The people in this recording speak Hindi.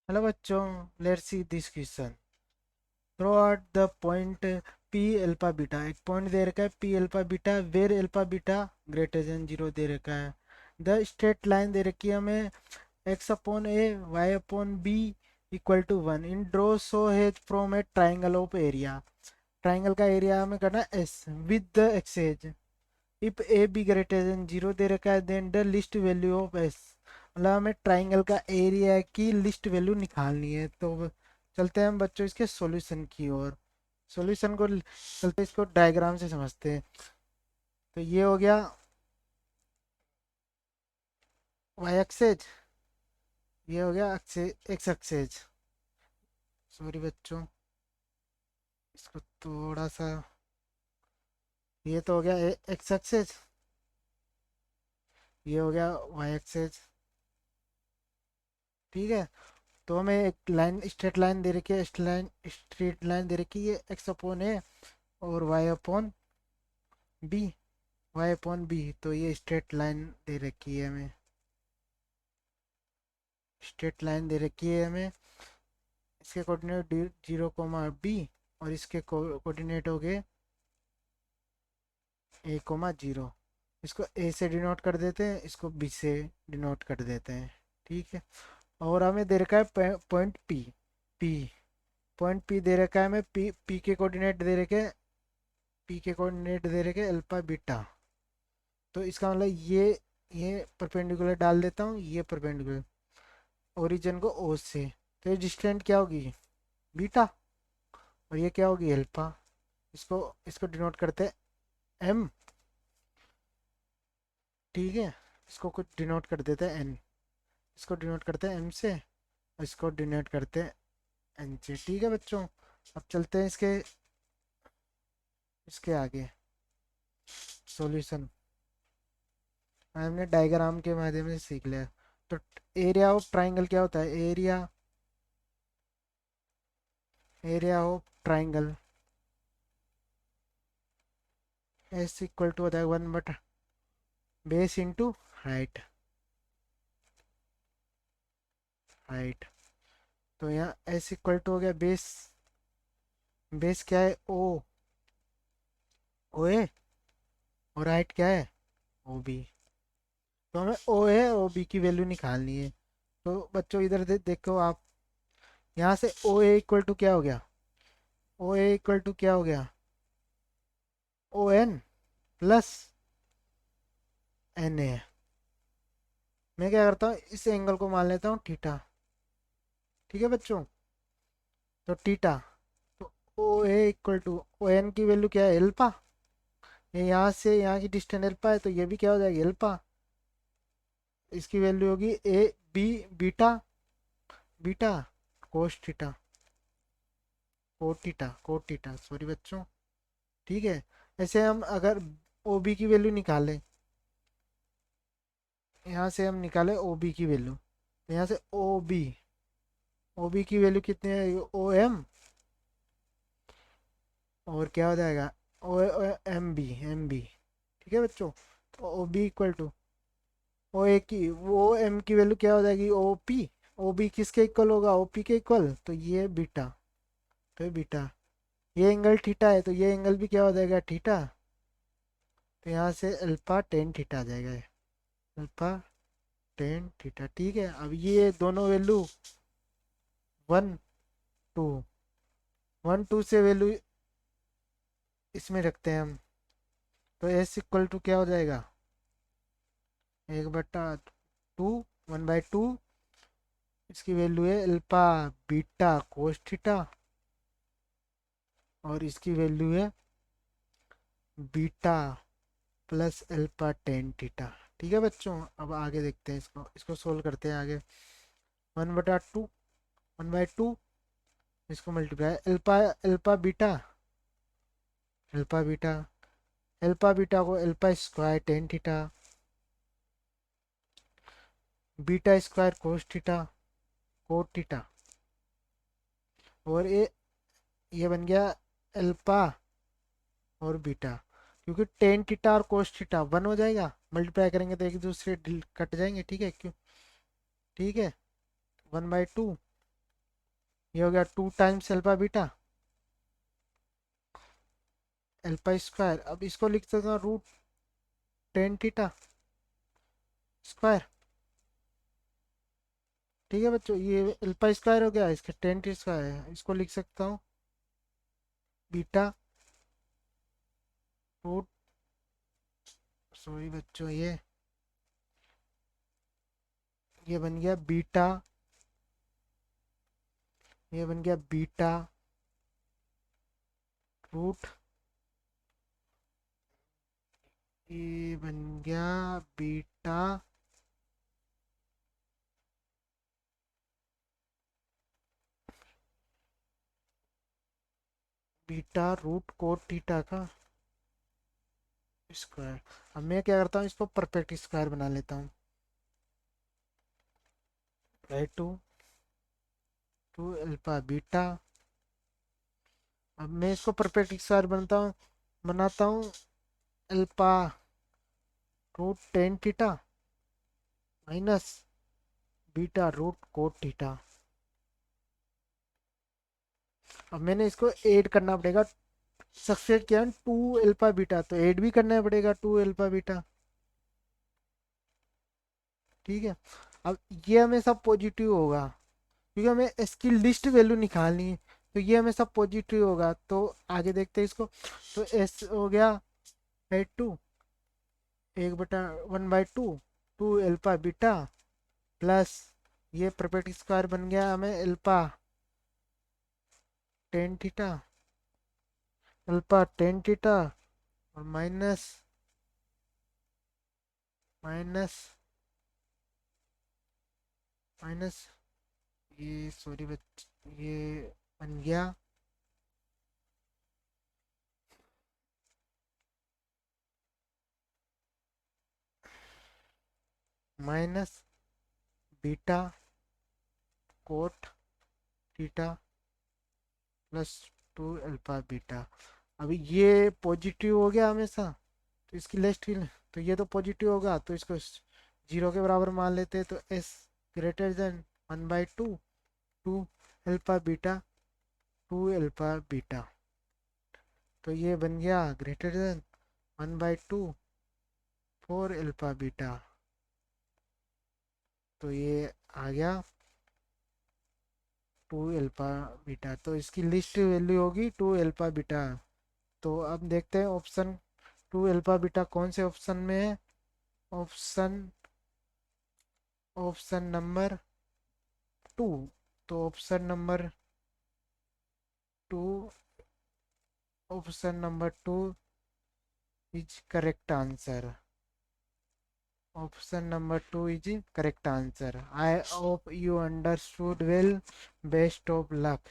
हेलो बच्चों, let's see this question. Throughout the point P alpha beta. एक पॉइंट दे रखा है P alpha beta where alpha beta greater than zero दे रखा है। द स्ट्रेट लाइन दे रखी है हमें X upon A Y upon B equal to one in draw so as from a triangle of area. Triangle का एरिया हमें करना है S with the axes. If A B greater than zero दे रखा है then the least value of S. मतलब हमें ट्राइंगल का एरिया की लिस्ट वैल्यू निकालनी है। तो चलते हैं हम बच्चों इसके सॉल्यूशन की ओर। सॉल्यूशन को चलते इसको डायग्राम से समझते हैं। तो ये हो गया वाई एक्सेज, ये हो गया एक्स एक्सेज। सॉरी बच्चों, इसको थोड़ा सा, ये तो हो गया एक्स एक्सेज, ये हो गया वाई एक्सेज। ठीक है, तो हमें एक लाइन स्ट्रेट लाइन दे रखी है, स्ट्रेट लाइन दे रखी है एक्स अपॉन ए और Y upon B, Y upon B. तो ये स्ट्रेट लाइन दे रखी है हमें, स्ट्रेट लाइन दे रखी है हमें। इसके कोऑर्डिनेट जीरो कोमा बी और इसके कोऑर्डिनेट हो गए ए कोमा जीरो। इसको ए से डिनोट कर देते हैं, इसको बी से डिनोट कर देते हैं। ठीक है, और हमें दे रखा है point P. P point P दे रखा है हमें, पी पी के कोऑर्डिनेट दे रखे, पी के कोऑर्डिनेट दे रखे अल्फा बीटा। तो इसका मतलब ये परपेंडिकुलर डाल देता हूँ, ये परपेंडिकुलर ओरिजिन को ओ से। तो ये डिस्टेंस क्या होगी, बीटा, और ये क्या होगी, अल्फा। इसको इसको डिनोट करते हैं एम। ठीक है, इसको कुछ डिनोट कर देते हैं एन, इसको डिनोट करते हैं एम से, और इसको डिनोट करते हैं एन से। ठीक है बच्चों, अब चलते हैं इसके इसके आगे सॉल्यूशन। हमने डायग्राम के माध्यम से सीख लिया। तो एरिया ऑफ ट्राइंगल क्या होता है, area, area of triangle is equal to होता है वन बटा बेस इंटू हाइट। हाइट, तो यहाँ एस इक्वल टू हो गया बेस, बेस क्या है ओ, ओ ए, और हाइट क्या है ओ बी। तो हमें ओ ए ओ बी की वैल्यू निकालनी है। तो बच्चों इधर देखो आप, यहाँ से ओ ए इक्वल टू क्या हो गया, ओ ए इक्वल टू क्या हो गया, O N plus N A. मैं क्या करता हूँ, इस एंगल को मान लेता हूँ थीटा। ठीक है बच्चों, तो थीटा, तो ओ ए इक्वल टू ओ एन की वैल्यू क्या है, एल्पा। ये यहाँ से यहाँ की डिस्टेंस एल्पा है, तो ये भी क्या हो जाएगी, एल्पा। इसकी वैल्यू होगी A B beta, beta cos theta, cot theta, cot theta, sorry बच्चों। ठीक है, ऐसे हम अगर ओ बी की वैल्यू निकालें, यहाँ से हम निकालें ओ बी की वैल्यू, तो यहाँ से ओ बी की वैल्यू कितनी है, ओ एम, और क्या हो जाएगा O M B, M B. ठीक है बच्चों, तो O B equal to O A की, वो एम की वैल्यू क्या हो जाएगी, ओ पी। ओ बी किसके इक्वल होगा, ओ पी के इक्वल, तो ये बीटा, तो ये बीटा। ये एंगल थीटा है, तो ये एंगल भी क्या हो जाएगा, थीटा। तो यहाँ से अल्फा टेन थीटा आ जाएगा, अल्फा टेन थीटा। ठीक है, अब ये दोनों value one two, one two से वैल्यू इसमें रखते हैं हम। तो एस इक्वल टू क्या हो जाएगा, एक बट्टा टू, वन बाई टू। इसकी वैल्यू है अल्फा बीटा कोस थीटा, और इसकी वैल्यू है beta plus alpha tan theta. ठीक है बच्चों, अब आगे देखते हैं, इसको इसको सोल्व करते हैं आगे। वन बटा टू, वन बाई टू, इसको multiply alpha, alpha beta, alpha beta, alpha beta को alpha square tan theta, beta square cos theta, cot theta, और ये बन गया अल्फा और बीटा। क्योंकि टेन थीटा और कोस थीटा वन हो जाएगा, मल्टीप्लाई करेंगे तो एक दूसरे कट जाएंगे। ठीक है क्यों, ठीक है, वन बाई टू ये हो गया 2 times alpha beta alpha square. अब इसको लिख सकता हूँ √10 थीटा स्क्वायर। ठीक है बच्चों, ये अल्फा स्क्वायर हो गया, इसका 10 स्क्वायर है, इसको लिख सकता हूँ बीटा रूट, सॉरी बच्चों, ये बन गया बीटा, ये बन गया बीटा रूट, ये बन गया बीटा बीटा √cos थीटा का स्क्वायर। अब मैं क्या करता हूँ, इसको परफेक्ट स्क्वायर बना लेता हूँ। Right two alpha beta. अब मैं इसको परफेक्ट स्क्वायर बनाता हूँ alpha √10 theta minus beta √cos theta. अब मैंने इसको ऐड करना पड़ेगा, सक्सेस किया 2 अल्फा बीटा, तो ऐड भी करना पड़ेगा 2 अल्फा बीटा। ठीक है। अब ये हमेशा पॉजिटिव होगा क्योंकि हमें इसकी लिस्ट वैल्यू निकालनी है, तो ये हमेशा पॉजिटिव होगा। तो आगे देखते हैं इसको। तो एस हो गया 2 1/2 2 अल्फा बीटा प्लस ये परफेक्ट स्क्वायर बन गया हमें अल्फा 10 थीटा अल्फा 10 थीटा और माइनस माइनस माइनस ये सॉरी बच ये बन गया minus beta cot theta plus 2 alpha beta. अभी ये पॉजिटिव हो गया हमेशा, तो इसकी लेफ्ट की, तो ये तो पॉजिटिव होगा, तो इसको 0 के बराबर मान लेते हैं। तो S greater than 1/2 2 alpha beta 2 alpha beta. तो ये बन गया ग्रेटर देन 1/2 4 अल्फा बीटा। तो ये आ गया 2 अल्फा बीटा, तो इसकी लिस्ट वैल्यू होगी 2 अल्फा बीटा। तो अब देखते हैं ऑप्शन 2 अल्फा बीटा कौन से ऑप्शन में है। Option option number 2। तो two option number 2 is correct answer. Option number 2 is correct answer. I hope you understood well. Best of luck.